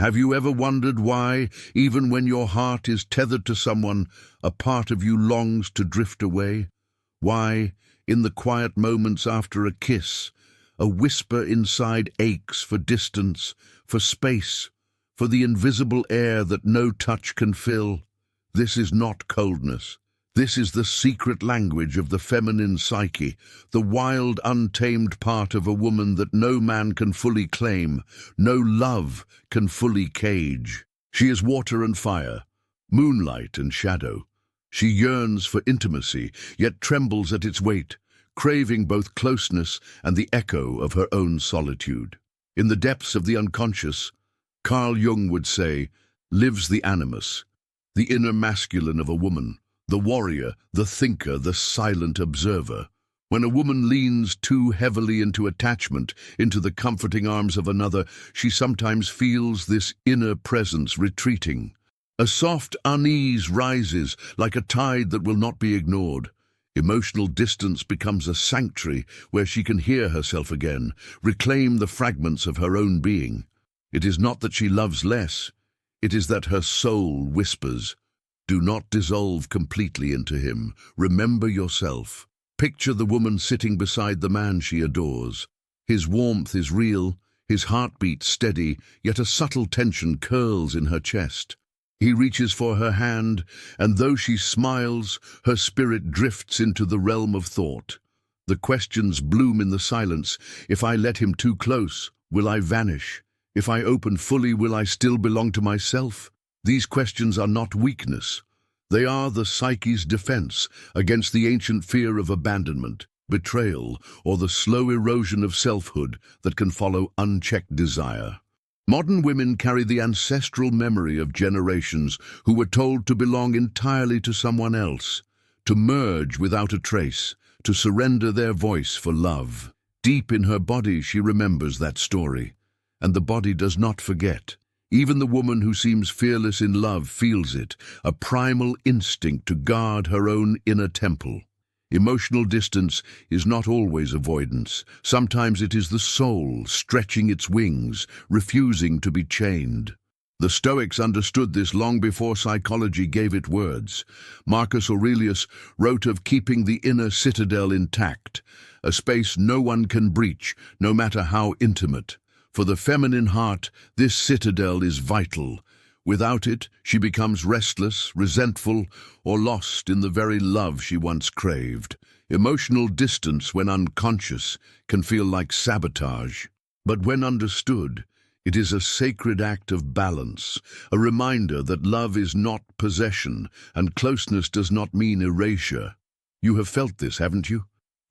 Have you ever wondered why, even when your heart is tethered to someone, a part of you longs to drift away? Why, in the quiet moments after a kiss, a whisper inside aches for distance, for space, for the invisible air that no touch can fill? This is not coldness. This is the secret language of the feminine psyche, the wild, untamed part of a woman that no man can fully claim, no love can fully cage. She is water and fire, moonlight and shadow. She yearns for intimacy, yet trembles at its weight, craving both closeness and the echo of her own solitude. In the depths of the unconscious, Carl Jung would say, lives the animus, the inner masculine of a woman, the warrior, the thinker, the silent observer. When a woman leans too heavily into attachment, into the comforting arms of another, she sometimes feels this inner presence retreating. A soft unease rises like a tide that will not be ignored. Emotional distance becomes a sanctuary where she can hear herself again, reclaim the fragments of her own being. It is not that she loves less, it is that her soul whispers, do not dissolve completely into him. Remember yourself. Picture the woman sitting beside the man she adores. His warmth is real, his heartbeat steady, yet a subtle tension curls in her chest. He reaches for her hand, and though she smiles, her spirit drifts into the realm of thought. The questions bloom in the silence. If I let him too close, will I vanish? If I open fully, will I still belong to myself? These questions are not weakness. They are the psyche's defense against the ancient fear of abandonment, betrayal, or the slow erosion of selfhood that can follow unchecked desire. Modern women carry the ancestral memory of generations who were told to belong entirely to someone else, to merge without a trace, to surrender their voice for love. Deep in her body she remembers that story, and the body does not forget. Even the woman who seems fearless in love feels it, a primal instinct to guard her own inner temple. Emotional distance is not always avoidance. Sometimes it is the soul stretching its wings, refusing to be chained. The Stoics understood this long before psychology gave it words. Marcus Aurelius wrote of keeping the inner citadel intact, a space no one can breach, no matter how intimate. For the feminine heart, this citadel is vital. Without it, she becomes restless, resentful, or lost in the very love she once craved. Emotional distance, when unconscious, can feel like sabotage. But when understood, it is a sacred act of balance, a reminder that love is not possession, and closeness does not mean erasure. You have felt this, haven't you?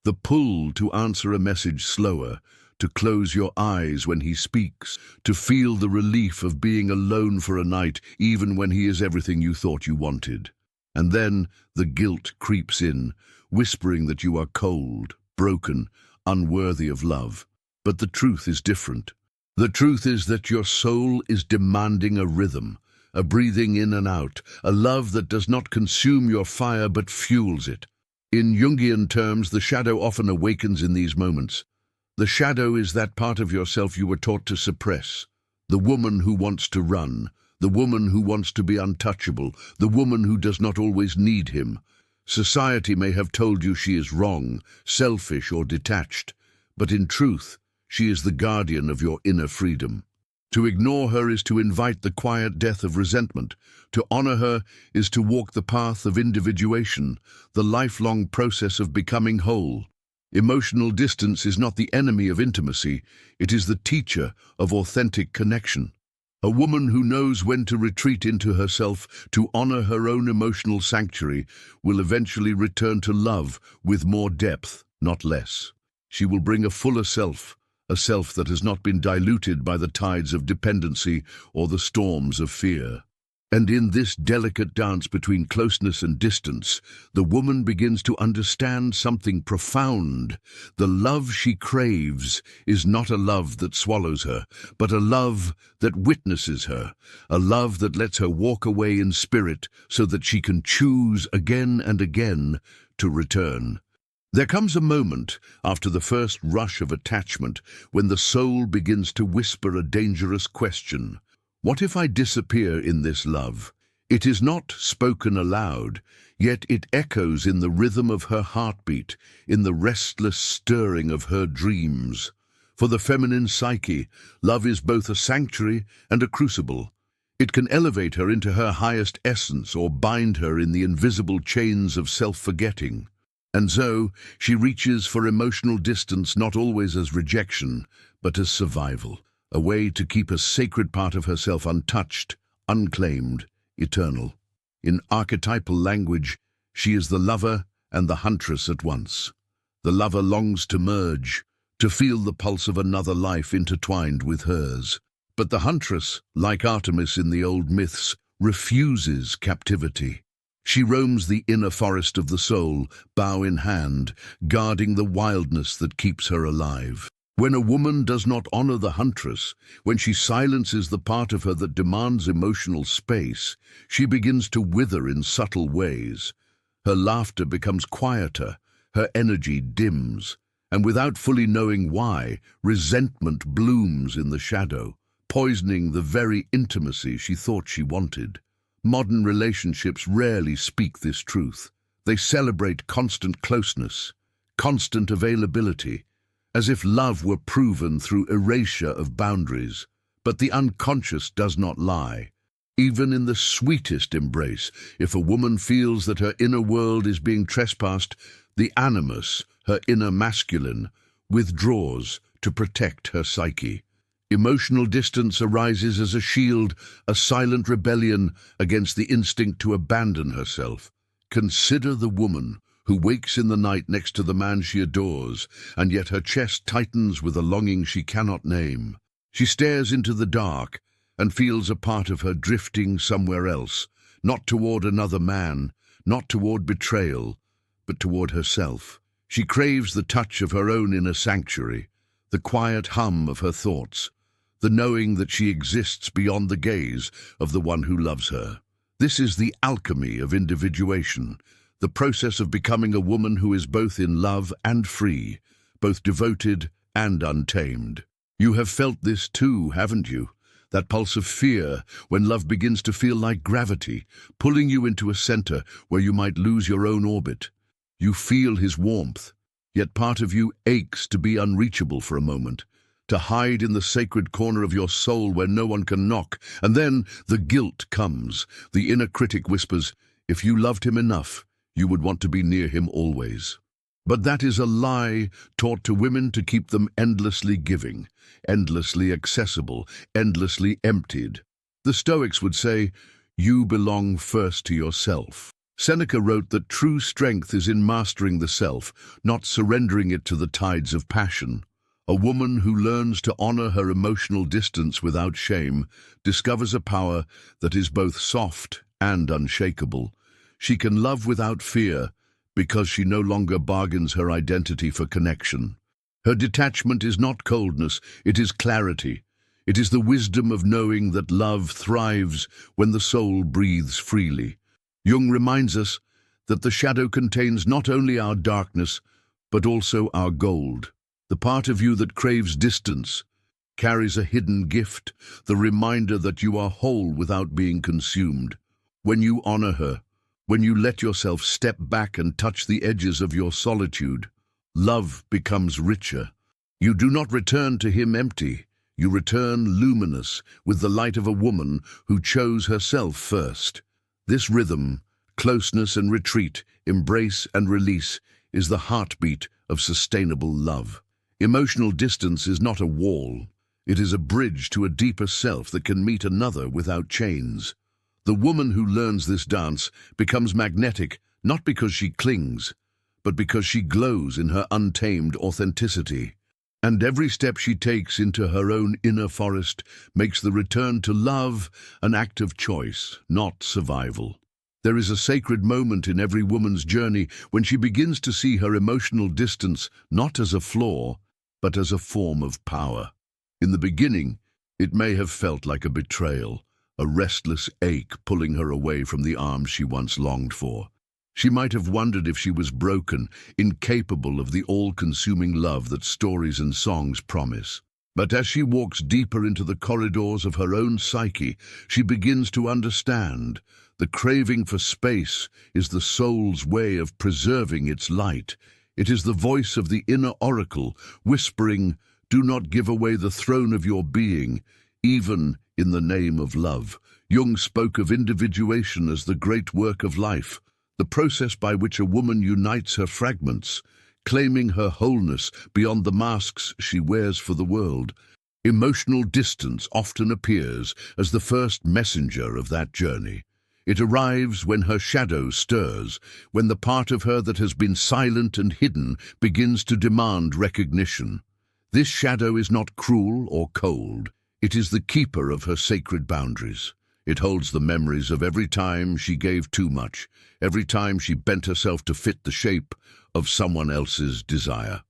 The pull to answer a message slower, to close your eyes when he speaks, to feel the relief of being alone for a night, even when he is everything you thought you wanted. And then the guilt creeps in, whispering that you are cold, broken, unworthy of love. But the truth is different. The truth is that your soul is demanding a rhythm, a breathing in and out, a love that does not consume your fire but fuels it. In Jungian terms, the shadow often awakens in these moments. The shadow is that part of yourself you were taught to suppress. The woman who wants to run, the woman who wants to be untouchable, the woman who does not always need him. Society may have told you she is wrong, selfish or detached, but in truth, she is the guardian of your inner freedom. To ignore her is to invite the quiet death of resentment. To honor her is to walk the path of individuation, the lifelong process of becoming whole. Emotional distance is not the enemy of intimacy, it is the teacher of authentic connection. A woman who knows when to retreat into herself, to honor her own emotional sanctuary, will eventually return to love with more depth, not less. She will bring a fuller self, a self that has not been diluted by the tides of dependency or the storms of fear. And in this delicate dance between closeness and distance, the woman begins to understand something profound. The love she craves is not a love that swallows her, but a love that witnesses her, a love that lets her walk away in spirit so that she can choose again and again to return. There comes a moment, after the first rush of attachment, when the soul begins to whisper a dangerous question. What if I disappear in this love? It is not spoken aloud, yet it echoes in the rhythm of her heartbeat, in the restless stirring of her dreams. For the feminine psyche, love is both a sanctuary and a crucible. It can elevate her into her highest essence or bind her in the invisible chains of self-forgetting. And so, she reaches for emotional distance not always as rejection, but as survival, a way to keep a sacred part of herself untouched, unclaimed, eternal. In archetypal language, she is the lover and the huntress at once. The lover longs to merge, to feel the pulse of another life intertwined with hers. But the huntress, like Artemis in the old myths, refuses captivity. She roams the inner forest of the soul, bow in hand, guarding the wildness that keeps her alive. When a woman does not honor the huntress, when she silences the part of her that demands emotional space, she begins to wither in subtle ways. Her laughter becomes quieter, her energy dims, and without fully knowing why, resentment blooms in the shadow, poisoning the very intimacy she thought she wanted. Modern relationships rarely speak this truth. They celebrate constant closeness, constant availability, as if love were proven through erasure of boundaries. But the unconscious does not lie. Even in the sweetest embrace, if a woman feels that her inner world is being trespassed, the animus, her inner masculine, withdraws to protect her psyche. Emotional distance arises as a shield, a silent rebellion against the instinct to abandon herself. Consider the woman who wakes in the night next to the man she adores, and yet her chest tightens with a longing she cannot name. She stares into the dark and feels a part of her drifting somewhere else, not toward another man, not toward betrayal, but toward herself. She craves the touch of her own inner sanctuary, the quiet hum of her thoughts, the knowing that she exists beyond the gaze of the one who loves her. This is the alchemy of individuation, the process of becoming a woman who is both in love and free, both devoted and untamed. You have felt this too, haven't you? That pulse of fear when love begins to feel like gravity, pulling you into a center where you might lose your own orbit. You feel his warmth, yet part of you aches to be unreachable for a moment, to hide in the sacred corner of your soul where no one can knock. And then the guilt comes. The inner critic whispers, if you loved him enough, you would want to be near him always. But that is a lie taught to women to keep them endlessly giving, endlessly accessible, endlessly emptied. The Stoics would say, you belong first to yourself. Seneca wrote that true strength is in mastering the self, not surrendering it to the tides of passion. A woman who learns to honor her emotional distance without shame discovers a power that is both soft and unshakable. She can love without fear because she no longer bargains her identity for connection. Her detachment is not coldness, it is clarity. It is the wisdom of knowing that love thrives when the soul breathes freely. Jung reminds us that the shadow contains not only our darkness, but also our gold. The part of you that craves distance carries a hidden gift, the reminder that you are whole without being consumed. When you honor her, when you let yourself step back and touch the edges of your solitude, love becomes richer. You do not return to him empty. You return luminous with the light of a woman who chose herself first. This rhythm, closeness and retreat, embrace and release, is the heartbeat of sustainable love. Emotional distance is not a wall. It is a bridge to a deeper self that can meet another without chains. The woman who learns this dance becomes magnetic, not because she clings, but because she glows in her untamed authenticity. And every step she takes into her own inner forest makes the return to love an act of choice, not survival. There is a sacred moment in every woman's journey when she begins to see her emotional distance not as a flaw, but as a form of power. In the beginning, it may have felt like a betrayal, a restless ache pulling her away from the arms she once longed for. She might have wondered if she was broken, incapable of the all-consuming love that stories and songs promise. But as she walks deeper into the corridors of her own psyche, she begins to understand. The craving for space is the soul's way of preserving its light. It is the voice of the inner oracle, whispering, "Do not give away the throne of your being, even in the name of love." Jung spoke of individuation as the great work of life, the process by which a woman unites her fragments, claiming her wholeness beyond the masks she wears for the world. Emotional distance often appears as the first messenger of that journey. It arrives when her shadow stirs, when the part of her that has been silent and hidden begins to demand recognition. This shadow is not cruel or cold. It is the keeper of her sacred boundaries. It holds the memories of every time she gave too much, every time she bent herself to fit the shape of someone else's desire.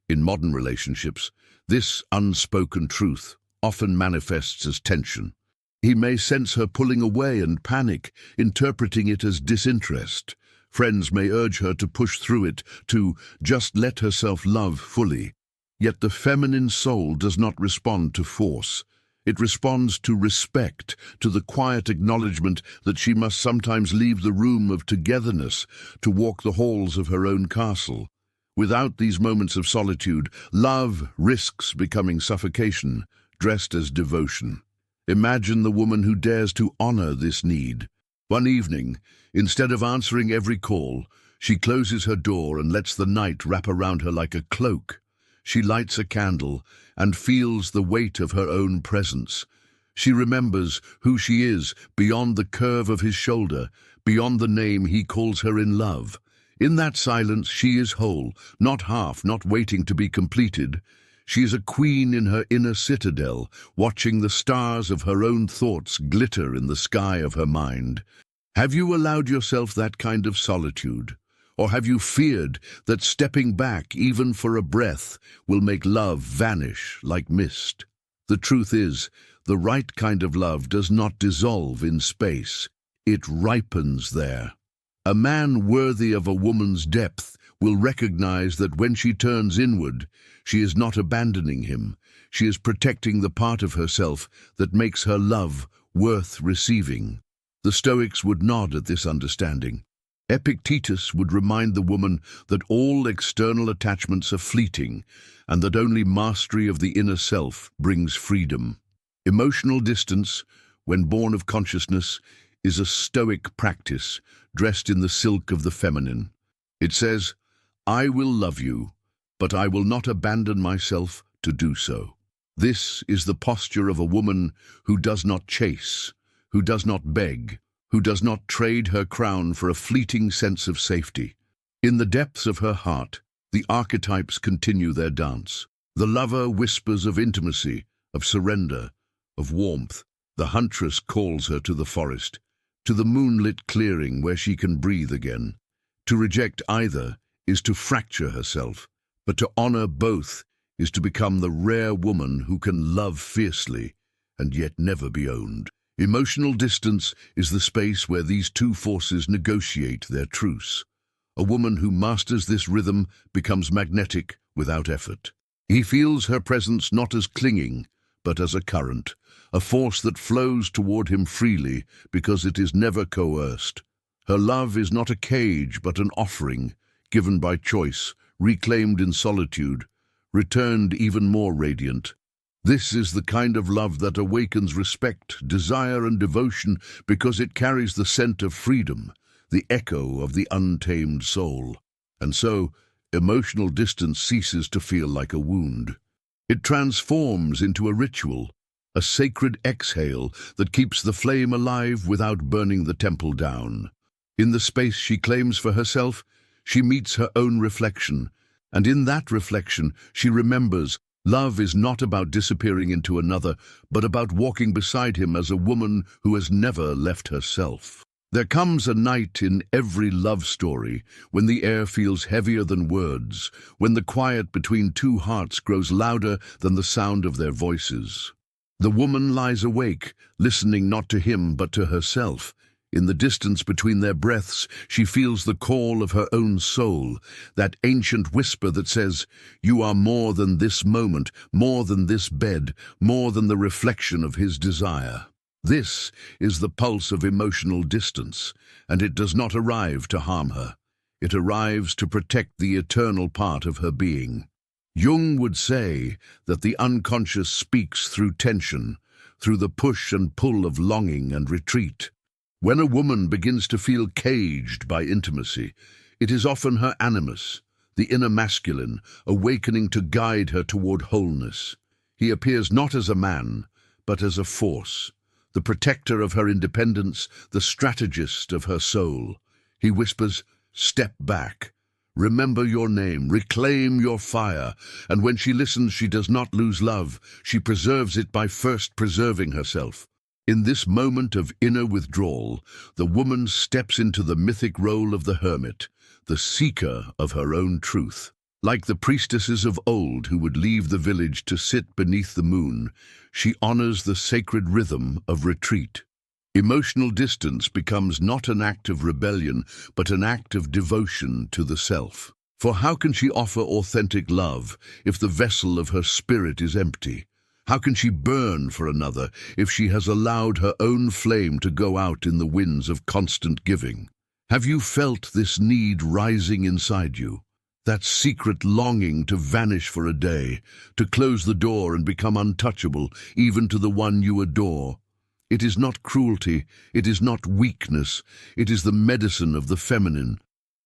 In modern relationships, this unspoken truth often manifests as tension. He may sense her pulling away and panic, interpreting it as disinterest. Friends may urge her to push through it, to just let herself love fully. Yet the feminine soul does not respond to force. It responds to respect, to the quiet acknowledgement that she must sometimes leave the room of togetherness to walk the halls of her own castle. Without these moments of solitude, love risks becoming suffocation, dressed as devotion. Imagine the woman who dares to honor this need. One evening, instead of answering every call, she closes her door and lets the night wrap around her like a cloak. She lights a candle and feels the weight of her own presence. She remembers who she is beyond the curve of his shoulder, beyond the name he calls her in love. In that silence, she is whole, not half, not waiting to be completed. She is a queen in her inner citadel, watching the stars of her own thoughts glitter in the sky of her mind. Have you allowed yourself that kind of solitude? Or have you feared that stepping back, even for a breath, will make love vanish like mist? The truth is, the right kind of love does not dissolve in space. It ripens there. A man worthy of a woman's depth will recognize that when she turns inward, she is not abandoning him. She is protecting the part of herself that makes her love worth receiving. The Stoics would nod at this understanding. Epictetus would remind the woman that all external attachments are fleeting and that only mastery of the inner self brings freedom. Emotional distance, when born of consciousness, is a Stoic practice dressed in the silk of the feminine. It says, "I will love you, but I will not abandon myself to do so." This is the posture of a woman who does not chase, who does not beg, who does not trade her crown for a fleeting sense of safety. In the depths of her heart, the archetypes continue their dance. The lover whispers of intimacy, of surrender, of warmth. The huntress calls her to the forest, to the moonlit clearing where she can breathe again. To reject either is to fracture herself, but to honor both is to become the rare woman who can love fiercely and yet never be owned. Emotional distance is the space where these two forces negotiate their truce. A woman who masters this rhythm becomes magnetic without effort. He feels her presence not as clinging, but as a current, a force that flows toward him freely because it is never coerced. Her love is not a cage, but an offering, given by choice, reclaimed in solitude, returned even more radiant. This is the kind of love that awakens respect, desire, and devotion because it carries the scent of freedom, the echo of the untamed soul. And so, emotional distance ceases to feel like a wound. It transforms into a ritual, a sacred exhale that keeps the flame alive without burning the temple down. In the space she claims for herself, she meets her own reflection, and in that reflection she remembers love is not about disappearing into another, but about walking beside him as a woman who has never left herself. There comes a night in every love story when the air feels heavier than words, when the quiet between two hearts grows louder than the sound of their voices. The woman lies awake, listening not to him but to herself. In the distance between their breaths, she feels the call of her own soul, that ancient whisper that says, "You are more than this moment, more than this bed, more than the reflection of his desire." This is the pulse of emotional distance, and it does not arrive to harm her. It arrives to protect the eternal part of her being. Jung would say that the unconscious speaks through tension, through the push and pull of longing and retreat. When a woman begins to feel caged by intimacy, it is often her animus, the inner masculine, awakening to guide her toward wholeness. He appears not as a man, but as a force, the protector of her independence, the strategist of her soul. He whispers, "Step back. Remember your name, reclaim your fire." And when she listens, she does not lose love. She preserves it by first preserving herself. In this moment of inner withdrawal, the woman steps into the mythic role of the hermit, the seeker of her own truth. Like the priestesses of old who would leave the village to sit beneath the moon, she honors the sacred rhythm of retreat. Emotional distance becomes not an act of rebellion, but an act of devotion to the self. For how can she offer authentic love if the vessel of her spirit is empty? How can she burn for another if she has allowed her own flame to go out in the winds of constant giving? Have you felt this need rising inside you? That secret longing to vanish for a day, to close the door and become untouchable, even to the one you adore. It is not cruelty, it is not weakness, it is the medicine of the feminine.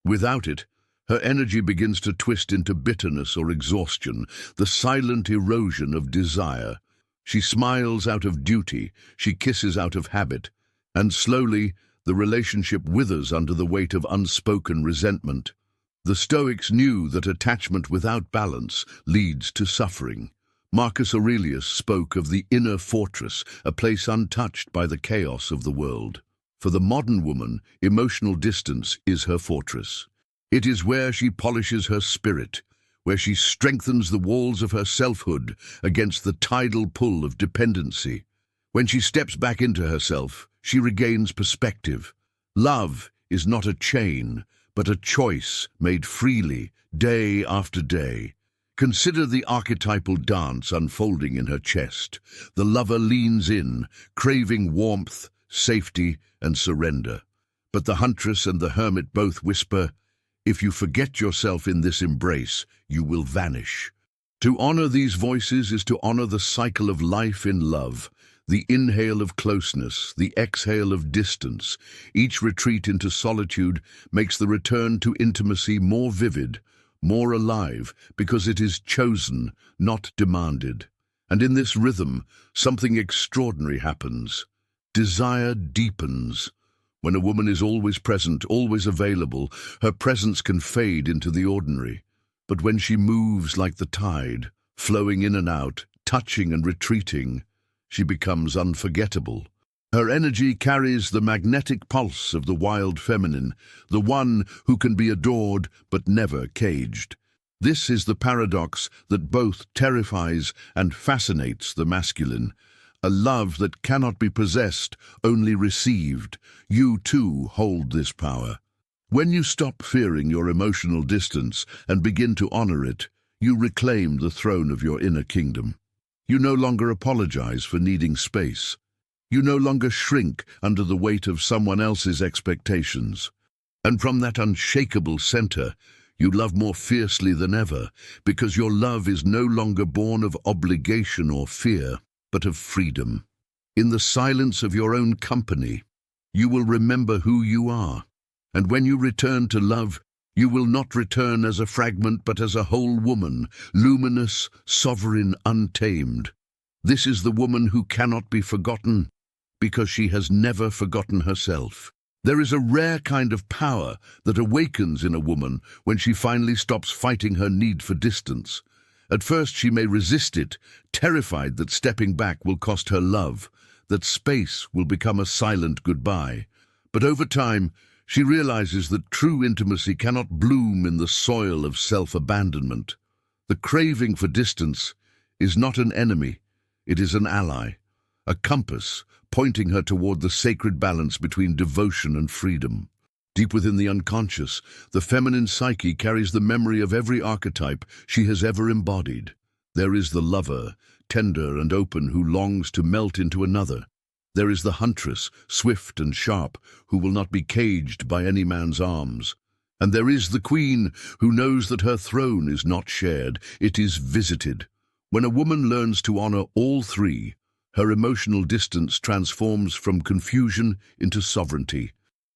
Without it, her energy begins to twist into bitterness or exhaustion, the silent erosion of desire. She smiles out of duty, she kisses out of habit, and slowly the relationship withers under the weight of unspoken resentment. The Stoics knew that attachment without balance leads to suffering. Marcus Aurelius spoke of the inner fortress, a place untouched by the chaos of the world. For the modern woman, emotional distance is her fortress. It is where she polishes her spirit, where she strengthens the walls of her selfhood against the tidal pull of dependency. When she steps back into herself, she regains perspective. Love is not a chain, but a choice made freely, day after day. Consider the archetypal dance unfolding in her chest. The lover leans in, craving warmth, safety, and surrender. But the huntress and the hermit both whisper, "If you forget yourself in this embrace, you will vanish." To honor these voices is to honor the cycle of life in love, the inhale of closeness, the exhale of distance. Each retreat into solitude makes the return to intimacy more vivid, more alive, because it is chosen, not demanded. And in this rhythm, something extraordinary happens. Desire deepens. When a woman is always present, always available, her presence can fade into the ordinary. But when she moves like the tide, flowing in and out, touching and retreating, she becomes unforgettable. Her energy carries the magnetic pulse of the wild feminine, the one who can be adored but never caged. This is the paradox that both terrifies and fascinates the masculine. A love that cannot be possessed, only received. You too hold this power. When you stop fearing your emotional distance and begin to honor it, you reclaim the throne of your inner kingdom. You no longer apologize for needing space. You no longer shrink under the weight of someone else's expectations. And from that unshakable center, you love more fiercely than ever, because your love is no longer born of obligation or fear, but of freedom. In the silence of your own company, you will remember who you are. And when you return to love, you will not return as a fragment, but as a whole woman, luminous, sovereign, untamed. This is the woman who cannot be forgotten, because she has never forgotten herself. There is a rare kind of power that awakens in a woman when she finally stops fighting her need for distance. At first she may resist it, terrified that stepping back will cost her love, that space will become a silent goodbye. But over time, she realizes that true intimacy cannot bloom in the soil of self-abandonment. The craving for distance is not an enemy, it is an ally. a compass pointing her toward the sacred balance between devotion and freedom. Deep within the unconscious, the feminine psyche carries the memory of every archetype she has ever embodied. There is the lover, tender and open, who longs to melt into another. There is the huntress, swift and sharp, who will not be caged by any man's arms. And there is the queen, who knows that her throne is not shared, it is visited. When a woman learns to honor all three, her emotional distance transforms from confusion into sovereignty.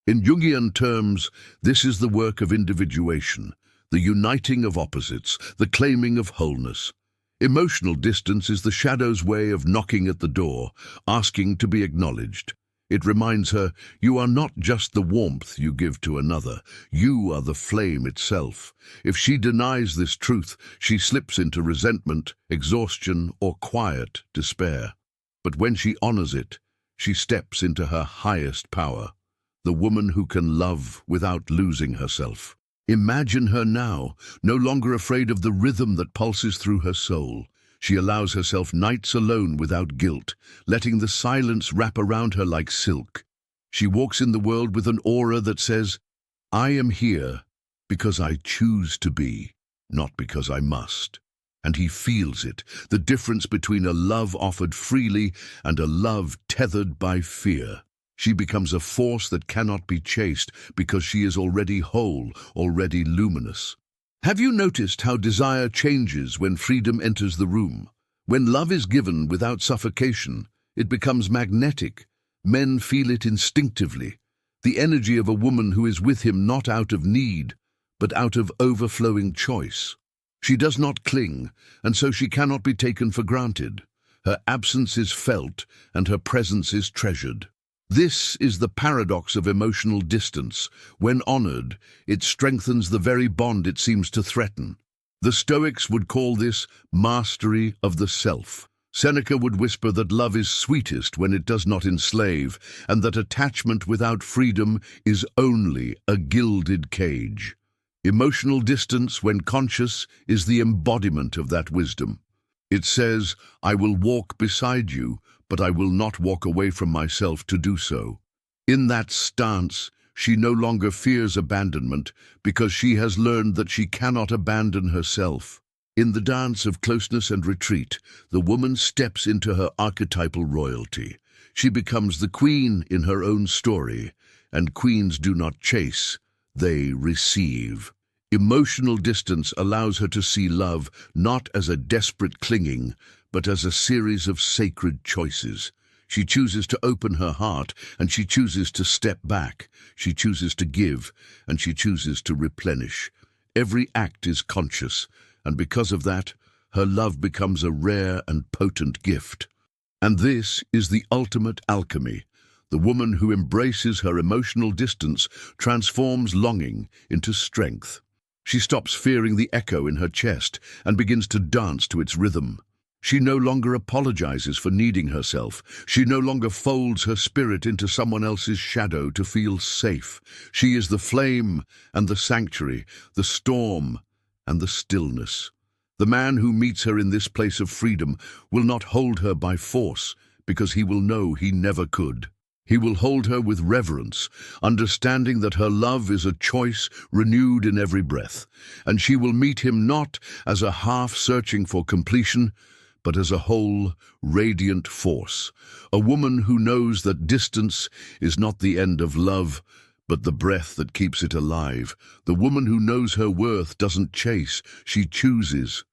In Jungian terms, this is the work of individuation, the uniting of opposites, the claiming of wholeness. Emotional distance is the shadow's way of knocking at the door, asking to be acknowledged. It reminds her, you are not just the warmth you give to another, you are the flame itself. If she denies this truth, she slips into resentment, exhaustion, or quiet despair. But when she honors it, she steps into her highest power, the woman who can love without losing herself. Imagine her now, no longer afraid of the rhythm that pulses through her soul. She allows herself nights alone without guilt, letting the silence wrap around her like silk. She walks in the world with an aura that says, I am here because I choose to be, not because I must. And he feels it, the difference between a love offered freely and a love tethered by fear. She becomes a force that cannot be chased because she is already whole, already luminous. Have you noticed how desire changes when freedom enters the room? When love is given without suffocation, it becomes magnetic. Men feel it instinctively. The energy of a woman who is with him not out of need, but out of overflowing choice. She does not cling, and so she cannot be taken for granted. Her absence is felt, and her presence is treasured. This is the paradox of emotional distance. When honored, it strengthens the very bond it seems to threaten. The Stoics would call this mastery of the self. Seneca would whisper that love is sweetest when it does not enslave, and that attachment without freedom is only a gilded cage. Emotional distance, when conscious, is the embodiment of that wisdom. It says, I will walk beside you, but I will not walk away from myself to do so. In that stance, she no longer fears abandonment because she has learned that she cannot abandon herself. In the dance of closeness and retreat, the woman steps into her archetypal royalty. She becomes the queen in her own story, and queens do not chase, they receive. Emotional distance allows her to see love not as a desperate clinging, but as a series of sacred choices. She chooses to open her heart, and she chooses to step back. She chooses to give, and she chooses to replenish. Every act is conscious, and because of that, her love becomes a rare and potent gift. And this is the ultimate alchemy. The woman who embraces her emotional distance transforms longing into strength. She stops fearing the echo in her chest and begins to dance to its rhythm. She no longer apologizes for needing herself. She no longer folds her spirit into someone else's shadow to feel safe. She is the flame and the sanctuary, the storm and the stillness. The man who meets her in this place of freedom will not hold her by force, because he will know he never could. He will hold her with reverence, understanding that her love is a choice renewed in every breath, and she will meet him not as a half searching for completion, but as a whole, radiant force. A woman who knows that distance is not the end of love, but the breath that keeps it alive. The woman who knows her worth doesn't chase, she chooses.